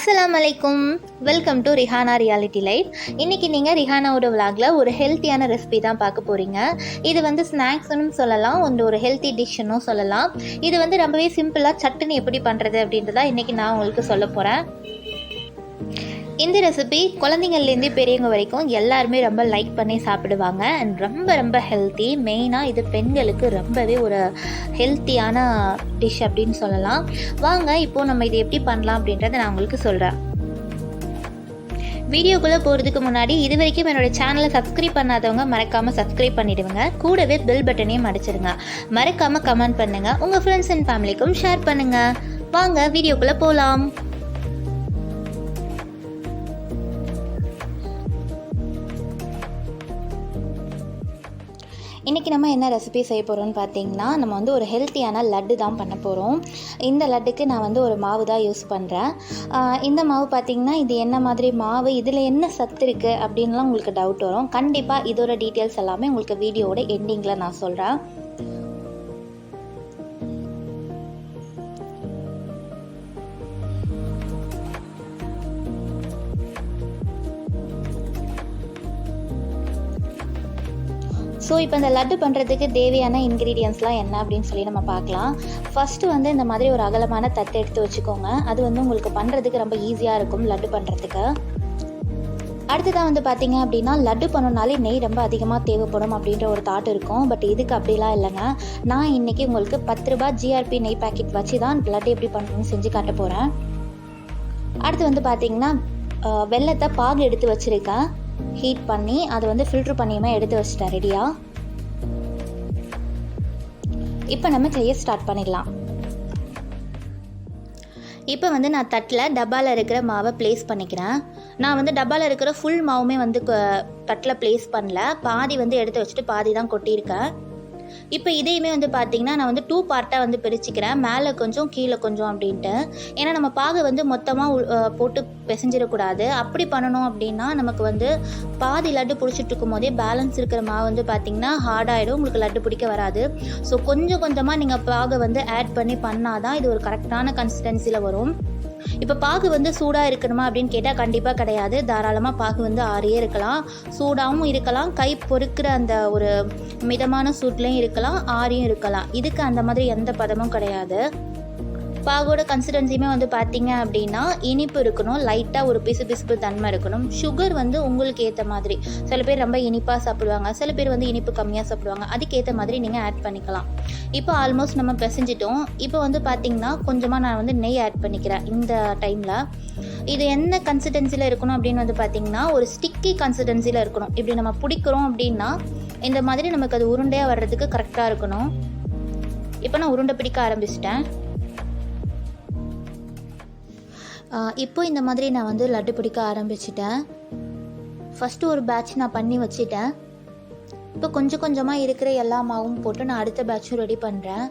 அஸ்ஸலாமு அலைக்கும். Welcome to Rihana reality life. இன்றைக்கி நீங்கள் ரிஹானாவோட விலாகில் ஒரு ஹெல்த்தியான ரெசிபி தான் பார்க்க போகிறீங்க. இது வந்து ஸ்நாக்ஸ்னு சொல்லலாம், ஒரு ஹெல்த்தி டிஷ்ஷுன்னு சொல்லலாம். இது வந்து ரொம்பவே சிம்பிளாக சட்டுன்னு எப்படி பண்ணுறது அப்படின்றத இன்றைக்கி நான் உங்களுக்கு சொல்ல போகிறேன். இந்த ரெசிபி குழந்தைங்கள்லேருந்து பெரியவங்க வரைக்கும் எல்லாருமே ரொம்ப லைக் பண்ணி சாப்பிடுவாங்க. அண்ட் ரொம்ப ஹெல்த்தி. மெயினாக இது பெண்களுக்கு ரொம்பவே ஒரு ஹெல்த்தியான டிஷ் அப்படின்னு சொல்லலாம். வாங்க இப்போது நம்ம இதை எப்படி பண்ணலாம் அப்படின்றத நான் உங்களுக்கு சொல்கிறேன். வீடியோக்குள்ளே போகிறதுக்கு முன்னாடி இது வரைக்கும் என்னோடய சேனலை சப்ஸ்கிரைப் பண்ணாதவங்க மறக்காமல் சப்ஸ்கிரைப் பண்ணிவிடுங்க. கூடவே பெல் பட்டனையும் அடிச்சிடுங்க. மறக்காமல் கமெண்ட் பண்ணுங்கள். உங்கள் ஃப்ரெண்ட்ஸ் அண்ட் ஃபேமிலிக்கும் ஷேர் பண்ணுங்கள். வாங்க வீடியோக்குள்ளே போகலாம். இன்றைக்கி நம்ம என்ன ரெசிபி செய்ய போகிறோம்னு பார்த்தீங்கன்னா, நம்ம வந்து ஒரு ஹெல்த்தியான லட்டு தான் பண்ண போகிறோம். இந்த லட்டுக்கு நான் வந்து ஒரு மாவு தான் யூஸ் பண்ணுறேன். இந்த மாவு பார்த்திங்கன்னா, இது என்ன மாதிரி மாவு, இதில் என்ன சத்து இருக்குது அப்படின்லாம் உங்களுக்கு டவுட் வரும். கண்டிப்பாக இதோட டீட்டெயில்ஸ் எல்லாமே உங்களுக்கு வீடியோவோட எண்டிங்கில் நான் சொல்கிறேன். ஸோ இப்போ இந்த லட்டு பண்ணுறதுக்கு தேவையான இன்க்ரீடியன்ஸ்லாம் என்ன அப்படின்னு சொல்லி நம்ம பார்க்கலாம். ஃபஸ்ட்டு வந்து இந்த மாதிரி ஒரு அகலமான தட்டு எடுத்து வச்சுக்கோங்க. அது வந்து உங்களுக்கு பண்ணுறதுக்கு ரொம்ப ஈஸியாக இருக்கும் லட்டு பண்ணுறதுக்கு. அடுத்ததாக வந்து பார்த்திங்க அப்படின்னா, லட்டு பண்ணனாலே நெய் ரொம்ப அதிகமாக தேவைப்படும் அப்படின்ற ஒரு தாட் இருக்கும். பட் இதுக்கு அப்படிலாம் இல்லைங்க. நான் இன்றைக்கி உங்களுக்கு 10 ரூபாய் ஜிஆர்பி நெய் பேக்கெட் வச்சு தான் லட்டு எப்படி பண்ணுறதுன்னு செஞ்சு காட்ட போகிறேன். அடுத்து வந்து பார்த்திங்கன்னா, வெல்லத்தை பாகு எடுத்து வச்சுருக்கேன். ஹீட் பண்ணி அதை வந்து ஃபில்ட்ரு பண்ணியுமே எடுத்து வச்சுட்டேன் ரெடியாக. இப்போ நம்ம செய்ய ஸ்டார்ட் பண்ணிடலாம். இப்போ வந்து நான் தட்டில் டப்பாவில் இருக்கிற மாவை ப்ளேஸ் பண்ணிக்கிறேன். நான் வந்து டப்பாவில் இருக்கிற ஃபுல் மாவுமே வந்து தட்டில் ப்ளேஸ் பண்ணல. பாதி வந்து எடுத்து வச்சுட்டு பாதி தான் கொட்டியிருக்கேன். இப்போ இதையுமே வந்து பார்த்திங்கன்னா, நான் வந்து 2 பார்ட்டாக வந்து பிரிச்சுக்கிறேன். மேலே கொஞ்சம் கீழே கொஞ்சம் அப்படின்ட்டு. ஏன்னா நம்ம பாகு வந்து மொத்தமாக போட்டு பிசைஞ்சிடக்கூடாது. அப்படி பண்ணணும் அப்படின்னா நமக்கு வந்து பாதி லட்டு பிடிச்சிட்டு இருக்கும் போதே பேலன்ஸ் இருக்கிற மாவு வந்து பார்த்திங்கன்னா ஹார்டாகிடும், உங்களுக்கு லட்டு பிடிக்க வராது. ஸோ கொஞ்சமாக நீங்கள் பாகை வந்து ஆட் பண்ணி பண்ணால் தான் இது ஒரு கரெக்டான கன்சிஸ்டன்சியில் வரும். இப்போ பாகு வந்து சூடாக இருக்கணுமா அப்படின்னு கேட்டால் கண்டிப்பாக கிடையாது. தாராளமாக பாகு வந்து ஆறியே இருக்கலாம், சூடாகவும் இருக்கலாம், கை பொறுக்கிற அந்த ஒரு மிதமான சூட்லேயும் இருக்கலாம், ஆறியும் இருக்கலாம். இதுக்கு அந்த மாதிரி எந்த பதமும் கிடையாது. பாகோட கன்சிஸ்டன்சியுமே வந்து பார்த்தீங்க அப்படின்னா இனிப்பு இருக்கணும், லைட்டாக ஒரு பிசு தன்மை இருக்கணும். சுகர் வந்து உங்களுக்கு ஏற்ற மாதிரி, சில பேர் ரொம்ப இனிப்பாக சாப்பிடுவாங்க, சில பேர் வந்து இனிப்பு கம்மியாக சாப்பிடுவாங்க. அதுக்கேற்ற மாதிரி நீங்கள் ஆட் பண்ணிக்கலாம். இப்போ ஆல்மோஸ்ட் நம்ம பிசைஞ்சிட்டோம். இப்போ வந்து பார்த்திங்கன்னா கொஞ்சமாக நான் வந்து நெய் ஆட் பண்ணிக்கிறேன் இந்த டைமில். இது என்ன கன்சிஸ்டன்சியில் இருக்கணும் அப்படின்னு வந்து பார்த்திங்கன்னா, ஒரு ஸ்டிக்கி கன்சிஸ்டன்சியில் இருக்கணும். இப்படி நம்ம பிடிக்கிறோம் அப்படின்னா இந்த மாதிரி நமக்கு அது உருண்டையாக வர்றதுக்கு கரெக்டாக இருக்கணும். இப்போ நான் உருண்டை பிடிக்க ஆரம்பிச்சிட்டேன். இப்போ இந்த மாதிரி நான் வந்து லட்டு பிடிக்க ஆரம்பிச்சிட்டேன். ஃபஸ்ட்டு ஒரு பேட்ச் நான் பண்ணி வச்சிட்டேன். இப்போ கொஞ்சமாக இருக்கிற எல்லா மாவும் போட்டு நான் அடுத்த பேட்சும் ரெடி பண்ணுறேன்.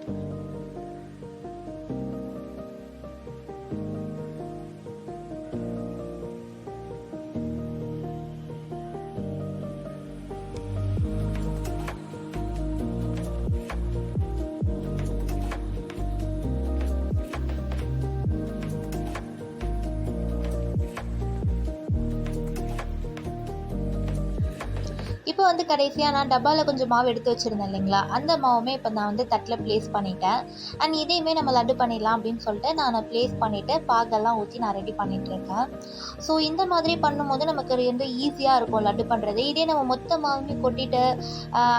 இப்போ வந்து கடைசியாக நான் டப்பாவில் கொஞ்சம் மாவு எடுத்து வச்சுருந்தேன் இல்லைங்களா, அந்த மாவுமே இப்போ நான் வந்து தட்டில் ப்ளேஸ் பண்ணிட்டேன். அண்ட் இதையுமே நம்ம லட்டு பண்ணிடலாம் அப்படின்னு சொல்லிட்டு நான் ப்ளேஸ் பண்ணிவிட்டு பாகெல்லாம் ஊற்றி நான் ரெடி பண்ணிகிட்ருக்கேன். ஸோ இந்த மாதிரி பண்ணும்போது நமக்கு வந்து ஈஸியாக இருக்கும் லட்டு பண்ணுறது. இதே நம்ம மொத்த மாவுமே கொட்டிட்டு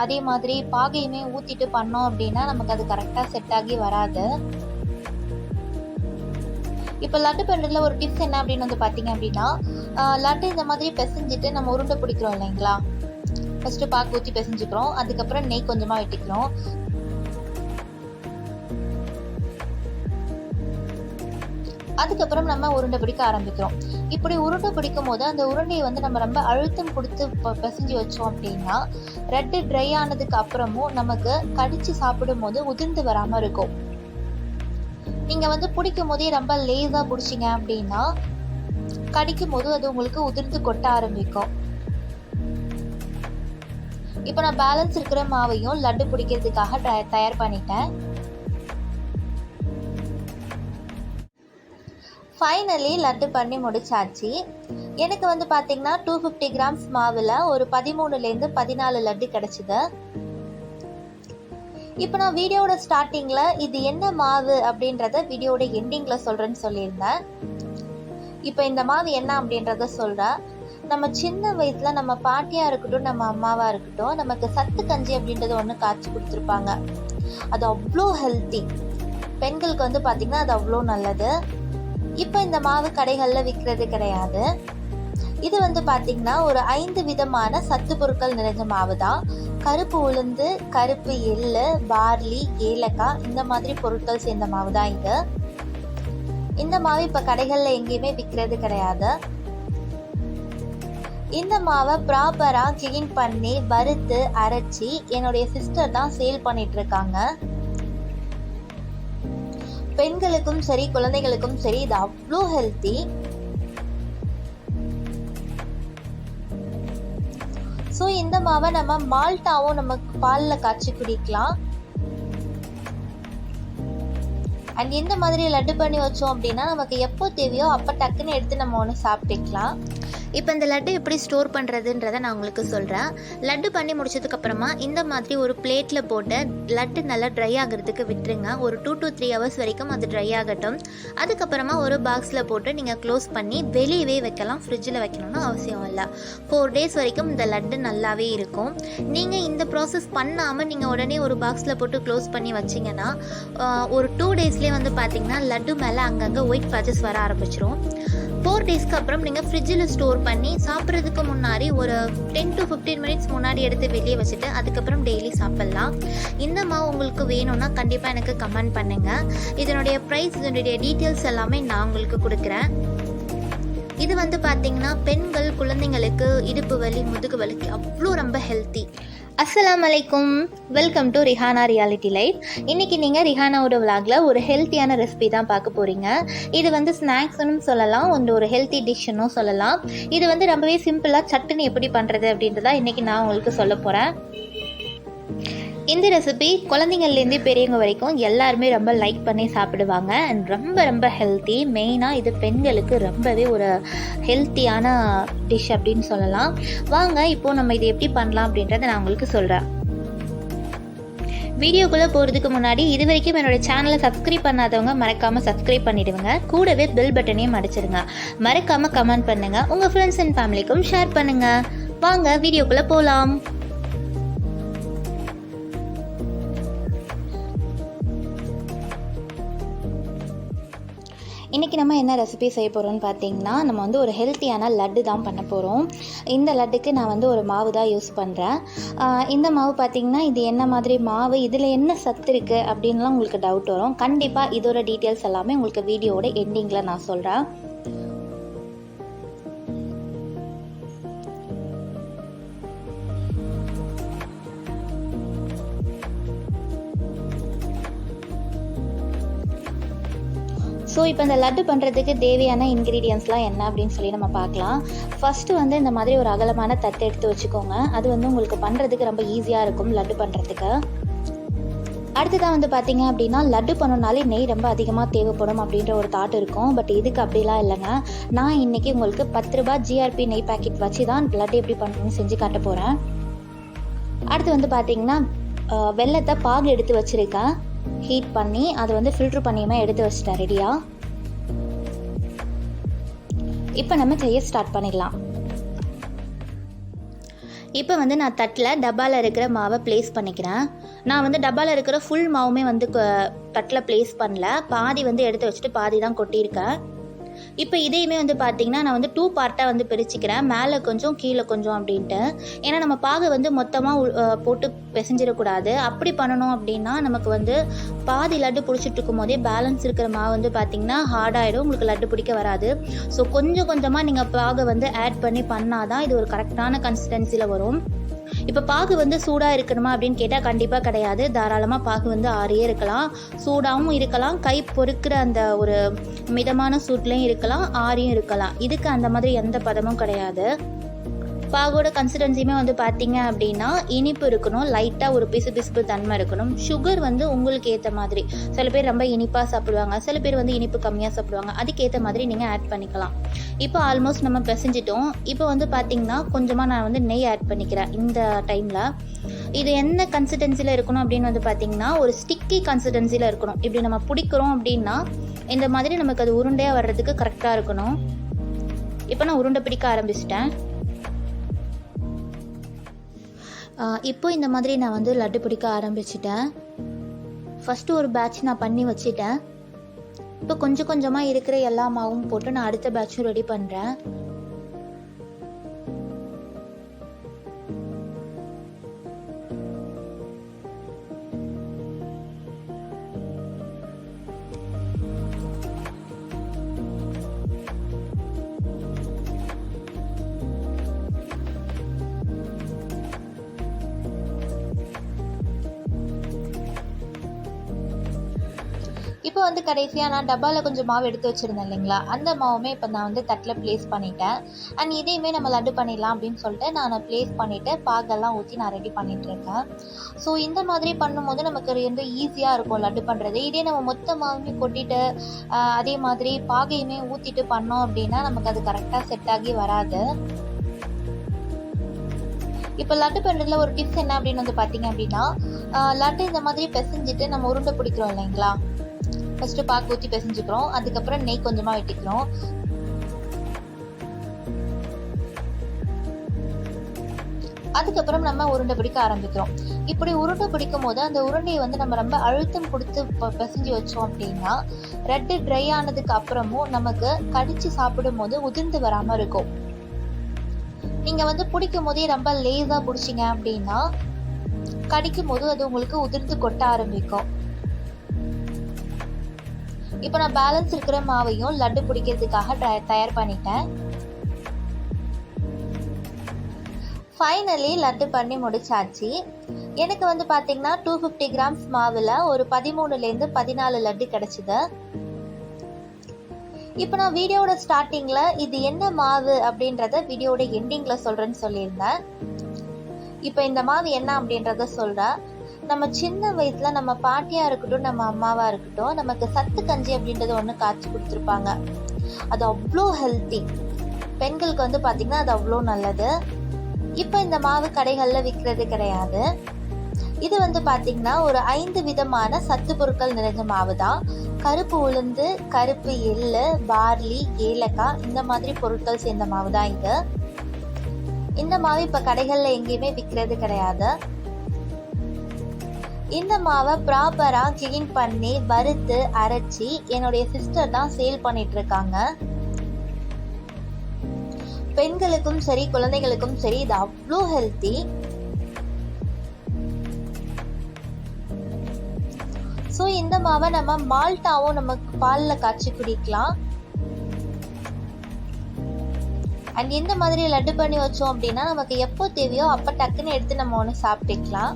அதே மாதிரி பாகையுமே ஊற்றிட்டு பண்ணோம் அப்படின்னா நமக்கு அது கரெக்டாக செட் ஆகி வராது. இப்போ லட்டு பண்ணுறதுல ஒரு டிப்ஸ் என்ன அப்படின்னு வந்து பார்த்தீங்க அப்படின்னா, லட்டு இந்த மாதிரி பிசைஞ்சிட்டு நம்ம உருண்டை பிடிக்கிறோம் இல்லைங்களா, ஃபஸ்ட்டு பாக்கு ஊற்றி பிசைஞ்சிக்கிறோம், அதுக்கப்புறம் நெய் கொஞ்சமாக வெட்டிக்கிறோம். அதுக்கப்புறம் நம்ம உருண்டை பிடிக்க ஆரம்பிக்கிறோம். இப்படி உருண்டை பிடிக்கும் போது அந்த உருண்டையை வந்து நம்ம ரொம்ப அழுத்தம் கொடுத்து பிசைஞ்சு வச்சோம் அப்படின்னா ரெட்டு ட்ரை ஆனதுக்கு அப்புறமும் நமக்கு கடிச்சு சாப்பிடும் போது உதிர்ந்து வராமல் இருக்கும். நீங்கள் வந்து பிடிக்கும் போதே ரொம்ப லேஸாக பிடிச்சிங்க அப்படின்னா கடிக்கும் போது அது உங்களுக்கு உதிர்ந்து கொட்ட ஆரம்பிக்கும். இப்போ நான் பேலன்ஸ் இருக்கிற மாவையும் லட்டு பிடிக்கிறதுக்காக தயார் பண்ணிட்டேன். ஃபைனலி லட்டு பண்ணி முடிச்சாச்சு. எனக்கு வந்து பார்த்திங்கன்னா 250 கிராம்ஸ் மாவில் ஒரு 13லேருந்து 14 லட்டு கிடச்சிது. இப்போ நான் வீடியோட ஸ்டார்டிங்கில் இது என்ன மாவு அப்படின்றத வீடியோட எண்டிங்கில் சொல்கிறேன்னு சொல்லியிருந்தேன். இப்போ இந்த மாவு என்ன அப்படின்றத சொல்கிறேன். நம்ம சின்ன வயசில் நம்ம பாட்டியாக இருக்கட்டும், நம்ம அம்மாவாக இருக்கட்டும், நமக்கு சத்து கஞ்சி அப்படின்றது ஒன்று காய்ச்சி கொடுத்துருப்பாங்க. அது அவ்வளோ ஹெல்த்தி. பெண்களுக்கு வந்து பார்த்திங்கன்னா அது அவ்வளோ நல்லது. இப்போ இந்த மாவு கடைகளில் விற்கிறது கிடையாது. இது வந்து பார்த்திங்கன்னா ஒரு 5 விதமான சத்து பொருட்கள் நிறைஞ்ச மாவு தான். கருப்பு உளுந்து, கருப்பு எள்ளு, பார்லி, ஏலக்காய் இந்த மாதிரி பொருட்கள் சேர்ந்த மாவு தான் இது. இந்த மாவு இப்போ கடைகளில் எங்கேயுமே விற்கிறது கிடையாது. இந்த மாவை ப்ராப்பராக க்ளீன் பண்ணி வறுத்து அரைச்சி என்னுடைய சிஸ்டர் தான் சேல் பண்ணிட்டு இருக்காங்க. பெண்களுக்கும் சரி குழந்தைகளுக்கும் சரி இது அவ்வளோ ஹெல்த்தி. ஸோ இந்த மாவை நம்ம மால்ட்டாவும் நம்ம பாலில் காய்ச்சி குடிக்கலாம். அண்ட் இந்த மாதிரி லட்டு பண்ணி வச்சோம் அப்படின்னா நமக்கு எப்போ தேவையோ அப்போ டக்குன்னு எடுத்து நம்ம ஒன்று சாப்பிட்டுக்கலாம். இப்போ இந்த லட்டு எப்படி ஸ்டோர் பண்ணுறதுன்றதை நான் உங்களுக்கு சொல்கிறேன். லட்டு பண்ணி முடிச்சதுக்கப்புறமா இந்த மாதிரி ஒரு பிளேட்டில் போட்டு லட்டு நல்லா ட்ரை ஆகிறதுக்கு விட்டுருங்க. ஒரு 2 to 3 hours வரைக்கும் அது ட்ரை ஆகட்டும். அதுக்கப்புறமா ஒரு பாக்ஸில் போட்டு நீங்கள் க்ளோஸ் பண்ணி வெளியவே வைக்கலாம். ஃப்ரிட்ஜில் வைக்கணும்னு அவசியம் இல்லை. 4 days வரைக்கும் இந்த லட்டு நல்லாவே இருக்கும். நீங்கள் இந்த ப்ராசஸ் பண்ணாமல் நீங்கள் உடனே ஒரு பாக்ஸில் போட்டு க்ளோஸ் பண்ணி வச்சிங்கன்னா ஒரு 2 daysலேயே வந்து பார்த்திங்கன்னா லட்டு மேலே அங்கங்கே ஒயிட் பேச்சஸ் வர ஆரம்பிச்சிரும். 4 daysக்கு அப்புறம் நீங்கள் ஃப்ரிட்ஜில் ஸ்டோர் பண்ணி சாப்பிட்றதுக்கு முன்னாடி ஒரு 10 to 15 minutes முன்னாடி எடுத்து வெளியே வச்சுட்டு அதுக்கப்புறம் டெய்லி சாப்பிட்லாம். இந்த மாவு உங்களுக்கு வேணும்னா கண்டிப்பாக எனக்கு கமெண்ட் பண்ணுங்கள். இதனுடைய ப்ரைஸ், இதனுடைய டீட்டெயில்ஸ் எல்லாமே நான் உங்களுக்கு கொடுக்குறேன். இது வந்து பார்த்திங்கன்னா பெண்கள் குழந்தைங்களுக்கு இடுப்பு வலி, முதுகு வலிக்கு அவ்வளோ ரொம்ப ஹெல்த்தி. அஸ்ஸலாமு அலைக்கும், welcome to Rihana reality life. இன்றைக்கி நீங்கள் ரிஹானாவோட விலாகில் ஒரு ஹெல்த்தியான ரெசிபி தான் பார்க்க போகிறீங்க. இது வந்து ஸ்நாக்ஸ்னு சொல்லலாம், ஒரு ஹெல்த்தி டிஷ்ஷுன்னு சொல்லலாம். இது வந்து ரொம்பவே சிம்பிளாக சட்டுன்னு எப்படி பண்ணுறது அப்படின்றத இன்றைக்கி நான் உங்களுக்கு சொல்ல போகிறேன். இந்த ரெசிபி குழந்தைங்கள்லேருந்து பெரியவங்க வரைக்கும் எல்லாருமே ரொம்ப லைக் பண்ணி சாப்பிடுவாங்க. அண்ட் ரொம்ப ரொம்ப ஹெல்த்தி. மெயினாக இது பெண்களுக்கு ரொம்பவே ஒரு ஹெல்த்தியான டிஷ் அப்படின்னு சொல்லலாம். வாங்க இப்போது நம்ம இதை எப்படி பண்ணலாம் அப்படின்றத நான் உங்களுக்கு சொல்கிறேன். வீடியோக்குள்ளே போகிறதுக்கு முன்னாடி இது வரைக்கும் என்னோடய சேனலை சப்ஸ்கிரைப் பண்ணாதவங்க மறக்காமல் சப்ஸ்கிரைப் பண்ணிவிடுங்க. கூடவே பெல் பட்டனையும் அடிச்சிருங்க. மறக்காமல் கமெண்ட் பண்ணுங்கள். உங்கள் ஃப்ரெண்ட்ஸ் அண்ட் ஃபேமிலிக்கும் ஷேர் பண்ணுங்கள். வாங்க வீடியோக்குள்ளே போகலாம். இன்றைக்கி நம்ம என்ன ரெசிபி செய்ய போகிறோம்னு பார்த்தீங்கன்னா, நம்ம வந்து ஒரு ஹெல்த்தியான லட்டு தான் பண்ண போகிறோம். இந்த லட்டுக்கு நான் வந்து ஒரு மாவு தான் யூஸ் பண்ணுறேன். இந்த மாவு பார்த்திங்கன்னா இது என்ன மாதிரி மாவு, இதில் என்ன சத்து இருக்குது அப்படின்லாம் உங்களுக்கு டவுட் வரும். கண்டிப்பாக இதோட டீட்டெயில்ஸ் எல்லாமே உங்களுக்கு வீடியோட எண்டிங்கில் நான் சொல்கிறேன். ஸோ இப்போ இந்த லட்டு பண்ணுறதுக்கு தேவையான இன்க்ரீடியன்ஸ்லாம் என்ன அப்படின்னு சொல்லி நம்ம பார்க்கலாம். ஃபஸ்ட்டு வந்து இந்த மாதிரி ஒரு அகலமான தட்டை எடுத்து வச்சுக்கோங்க. அது வந்து உங்களுக்கு பண்ணுறதுக்கு ரொம்ப ஈஸியாக இருக்கும் லட்டு பண்ணுறதுக்கு. அடுத்ததான் வந்து பார்த்திங்க அப்படின்னா, லட்டு பண்ணணுனாலே நெய் ரொம்ப அதிகமாக தேவைப்படும் அப்படின்ற ஒரு தாட் இருக்கும். பட் இதுக்கு அப்படிலாம் இல்லைங்க. நான் இன்றைக்கி உங்களுக்கு 10 ரூபாய் ஜிஆர்பி நெய் பேக்கெட் வச்சு தான் லட்டு எப்படி பண்ணணும்னு செஞ்சு காட்ட போகிறேன். அடுத்து வந்து பார்த்திங்கன்னா வெல்லத்தை பாகு எடுத்து வச்சுருக்கேன். ஹீட் பண்ணி அதை வந்து ஃபில்ட்ரு பண்ணியுமே எடுத்து வச்சுட்டேன் ரெடியாக. இப்போ நம்ம செய்ய ஸ்டார்ட் பண்ணிடலாம். இப்போ வந்து நான் தட்டில் டப்பாவில் இருக்கிற மாவை ப்ளேஸ் பண்ணிக்கிறேன். நான் வந்து டப்பாவில் இருக்கிற ஃபுல் மாவுமே வந்து தட்டில் ப்ளேஸ் பண்ணல. பாதி வந்து எடுத்து வச்சுட்டு பாதி தான் கொட்டியிருக்கேன். இப்போ இதையுமே வந்து பார்த்திங்கன்னா நான் வந்து 2 பார்ட்டாக வந்து பிரிச்சுக்கிறேன். மேலே கொஞ்சம் கீழே கொஞ்சம் அப்படின்ட்டு. ஏன்னா நம்ம பாகு வந்து மொத்தமாக போட்டு பிசைஞ்சிடக்கூடாது. அப்படி பண்ணணும் அப்படின்னா நமக்கு வந்து பாதி லட்டு பிடிச்சிட்டு இருக்கும் போதே பேலன்ஸ் இருக்கிற மாவு வந்து பார்த்திங்கன்னா ஹார்டாகிடும், உங்களுக்கு லட்டு பிடிக்க வராது. ஸோ கொஞ்சம் கொஞ்சமாக நீங்கள் பாகை வந்து ஆட் பண்ணி பண்ணால் தான் இது ஒரு கரெக்டான கன்சிஸ்டன்சியில் வரும். இப்போ பாகு வந்து சூடாக இருக்கணுமா அப்படின்னு கேட்டால் கண்டிப்பாக கிடையாது. தாராளமாக பாகு வந்து ஆறியே இருக்கலாம், சூடாகவும் இருக்கலாம், கை பொறுக்கிற அந்த ஒரு மிதமான சூட்லேயும் இருக்கலாம், ஆறியும் இருக்கலாம். இதுக்கு அந்த மாதிரி எந்த பதமும் கிடையாது. பாகோட கன்சிஸ்டன்சியுமே வந்து பார்த்தீங்க அப்படின்னா இனிப்பு இருக்கணும், லைட்டாக ஒரு பிசுபிசுப்பு தன்மை இருக்கணும். சுகர் வந்து உங்களுக்கு ஏற்ற மாதிரி, சில பேர் ரொம்ப இனிப்பாக சாப்பிடுவாங்க, சில பேர் வந்து இனிப்பு கம்மியாக சாப்பிடுவாங்க. அதுக்கேற்ற மாதிரி நீங்கள் ஆட் பண்ணிக்கலாம். இப்போ ஆல்மோஸ்ட் நம்ம பிசைஞ்சிட்டோம். இப்போ வந்து பார்த்திங்கன்னா கொஞ்சமாக நான் வந்து நெய் ஆட் பண்ணிக்கிறேன் இந்த டைமில். இது என்ன கன்சிஸ்டன்சியில் இருக்கணும் அப்படின்னு வந்து பார்த்திங்கன்னா ஒரு ஸ்டிக்கி கன்சிஸ்டன்சியில் இருக்கணும். இப்படி நம்ம பிடிக்கிறோம் அப்படின்னா இந்த மாதிரி நமக்கு அது உருண்டையாக வர்றதுக்கு கரெக்டாக இருக்கணும். இப்போ நான் உருண்டை பிடிக்க ஆரம்பிச்சிட்டேன். இப்போ இந்த மாதிரி நான் வந்து லட்டு பிடிக்க ஆரம்பிச்சிட்டேன். ஃபஸ்ட்டு ஒரு பேட்ச் நான் பண்ணி வச்சிட்டேன். இப்போ கொஞ்சம் கொஞ்சமாக இருக்கிற எல்லா மாவும் போட்டு நான் அடுத்த பேட்சும் ரெடி பண்ணுறேன். இப்போ வந்து கடைசியாக நான் டப்பாவில் கொஞ்சம் மாவு எடுத்து வச்சுருந்தேன் இல்லைங்களா, அந்த மாவுமே இப்போ நான் வந்து தட்டில் ப்ளேஸ் பண்ணிட்டேன். அண்ட் இதையுமே நம்ம லட்டு பண்ணிடலாம் அப்படின்னு சொல்லிட்டு நான் ப்ளேஸ் பண்ணிவிட்டு பாகெல்லாம் ஊற்றி நான் ரெடி பண்ணிகிட்ருக்கேன். ஸோ இந்த மாதிரி பண்ணும்போது நமக்கு வந்து ஈஸியாக இருக்கும் லட்டு பண்ணுறது. இதே நம்ம மொத்த மாவுமே கொட்டிட்டு அதே மாதிரி பாகையுமே ஊற்றிட்டு பண்ணோம் அப்படின்னா நமக்கு அது கரெக்டாக செட் ஆகி வராது. இப்போ லட்டு பண்ணுறதுல ஒரு டிப்ஸ் என்ன அப்படின்னு வந்து பார்த்தீங்க அப்படின்னா, லட்டு இந்த மாதிரி பிசைஞ்சிட்டு நம்ம உருண்டை பிடிக்கிறோம் இல்லைங்களா, ஃபஸ்ட்டு பாக்கு ஊற்றி பிசைஞ்சுக்கிறோம், அதுக்கப்புறம் நெய் கொஞ்சமாக வெட்டிக்கிறோம். அதுக்கப்புறம் நம்ம உருண்டை பிடிக்க ஆரம்பிக்கிறோம். இப்படி உருண்டை பிடிக்கும் போது அந்த உருண்டையை வந்து நம்ம ரொம்ப அழுத்தம் கொடுத்து பிசைஞ்சு வச்சோம் அப்படின்னா ரெட்டு ட்ரை ஆனதுக்கு அப்புறமும் நமக்கு கடிச்சு சாப்பிடும் போது உதிர்ந்து வராமல் இருக்கும். நீங்கள் வந்து பிடிக்கும் போதே ரொம்ப லேஸாக பிடிச்சிங்க அப்படின்னா கடிக்கும் போது அது உங்களுக்கு உதிர்ந்து கொட்ட ஆரம்பிக்கும். இப்போ நான் பேலன்ஸ் இருக்கிற மாவையும் லட்டு பிடிக்கிறதுக்காக தயார் பண்ணிட்டேன். ஃபைனலி லட்டு பண்ணி முடிச்சாச்சு. எனக்கு வந்து பார்த்தீங்கன்னா 250 கிராம்ஸ் மாவில் ஒரு 13லேருந்து 14 லட்டு கிடச்சிது. இப்போ நான் வீடியோட ஸ்டார்டிங்கில் இது என்ன மாவு அப்படின்றத வீடியோட எண்டிங்கில் சொல்கிறேன்னு சொல்லியிருந்தேன். இப்போ இந்த மாவு என்ன அப்படின்றத சொல்கிறேன். நம்ம சின்ன வயசில் நம்ம பாட்டியாக இருக்கட்டும், நம்ம அம்மாவாக இருக்கட்டும், நமக்கு சத்து கஞ்சி அப்படின்றது ஒன்று காய்ச்சி கொடுத்துருப்பாங்க. அது அவ்வளோ ஹெல்த்தி. பெண்களுக்கு வந்து பார்த்திங்கன்னா அது அவ்வளோ நல்லது. இப்போ இந்த மாவு கடைகளில் விற்கிறது கிடையாது. இது வந்து பார்த்திங்கன்னா ஒரு 5 விதமான சத்து பொருட்கள் நிறைஞ்ச மாவு தான். கருப்பு உளுந்து, கருப்பு எள்ளு, பார்லி, ஏலக்காய் இந்த மாதிரி பொருட்கள் சேர்ந்த மாவு தான் இது. இந்த மாவு இப்போ கடைகளில் எங்கேயுமே விற்கிறது கிடையாது. இந்த மாவை ப்ராப்பராக கிளீன் பண்ணி வறுத்து அரைச்சி என்னுடைய சிஸ்டர் தான் சேல் பண்ணிட்டு இருக்காங்க. பெண்களுக்கும் சரி குழந்தைகளுக்கும் சரி இது அவ்வளோ ஹெல்த்தி. ஸோ இந்த மாவை நம்ம மால்ட்டாவும் நமக்கு பாலில் காய்ச்சி குடிக்கலாம். அண்ட் இந்த மாதிரி லட்டு பண்ணி வச்சோம் அப்படின்னா நமக்கு எப்போ தேவையோ அப்போ டக்குன்னு எடுத்து நம்ம ஒன்று சாப்பிட்டுக்கலாம்.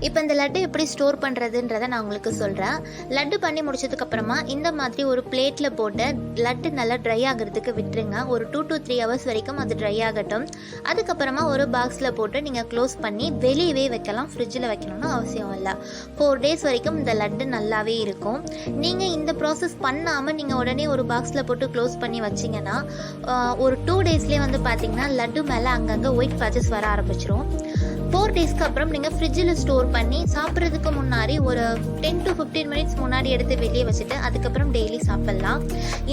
இப்போ இந்த லட்டு எப்படி ஸ்டோர் பண்ணுறதுன்றதை நான் உங்களுக்கு சொல்கிறேன். லட்டு பண்ணி முடிச்சதுக்கப்புறமா இந்த மாதிரி ஒரு பிளேட்டில் போட்டு லட்டு நல்லா ட்ரை ஆகிறதுக்கு விட்டுருங்க. ஒரு 2 to 3 hours வரைக்கும் அது ட்ரை ஆகட்டும். அதுக்கப்புறமா ஒரு பாக்ஸில் போட்டு நீங்கள் க்ளோஸ் பண்ணி வெளியவே வைக்கலாம். ஃப்ரிட்ஜில் வைக்கணும்னு அவசியம் இல்லை. 4 days வரைக்கும் இந்த லட்டு நல்லாவே இருக்கும். நீங்கள் இந்த ப்ராசஸ் பண்ணாமல் நீங்கள் உடனே ஒரு பாக்ஸில் போட்டு க்ளோஸ் பண்ணி வச்சிங்கன்னா ஒரு 2 daysலேயே வந்து பார்த்திங்கன்னா லட்டு மேலே அங்கங்கே ஒயிட் பேச்சஸ் வர ஆரம்பிச்சிரும். 4 daysக்கு அப்புறம் நீங்கள் ஃப்ரிட்ஜில் ஸ்டோர் பண்ணி சாப்பிட்றதுக்கு முன்னாடி ஒரு 10 to 15 minutes முன்னாடி எடுத்து வெளியே வச்சுட்டு அதுக்கப்புறம் டெய்லி சாப்பிட்லாம்.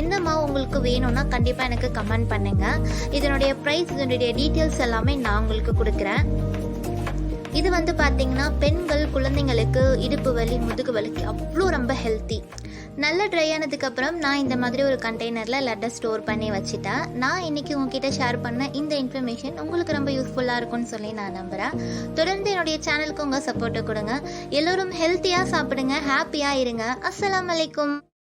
இந்த மாவு உங்களுக்கு வேணும்னா கண்டிப்பாக எனக்கு கமெண்ட் பண்ணுங்கள். இதனுடைய ப்ரைஸ், இதனுடைய டீட்டெயில்ஸ் எல்லாமே நான் உங்களுக்கு கொடுக்குறேன். இது வந்து பார்த்திங்கன்னா பெண்கள் குழந்தைங்களுக்கு இடுப்பு வலி, முதுகு வலிக்கு அவ்வளோ ரொம்ப ஹெல்த்தி. நல்லா ட்ரை ஆனதுக்கப்புறம் நான் இந்த மாதிரி ஒரு கண்டெய்னரில் லட்டை ஸ்டோர் பண்ணி வச்சுட்டேன். நான் இன்றைக்கி உங்ககிட்ட ஷேர் பண்ண இந்த இன்ஃபர்மேஷன் உங்களுக்கு ரொம்ப யூஸ்ஃபுல்லாக இருக்கும்னு சொல்லி நான் நம்புகிறேன். தொடர்ந்து என்னுடைய சேனலுக்கு உங்கள் சப்போர்ட்டை கொடுங்க. எல்லோரும் ஹெல்த்தியாக சாப்பிடுங்க, ஹாப்பியாக இருங்க. அஸ்ஸலாமு அலைக்கும்.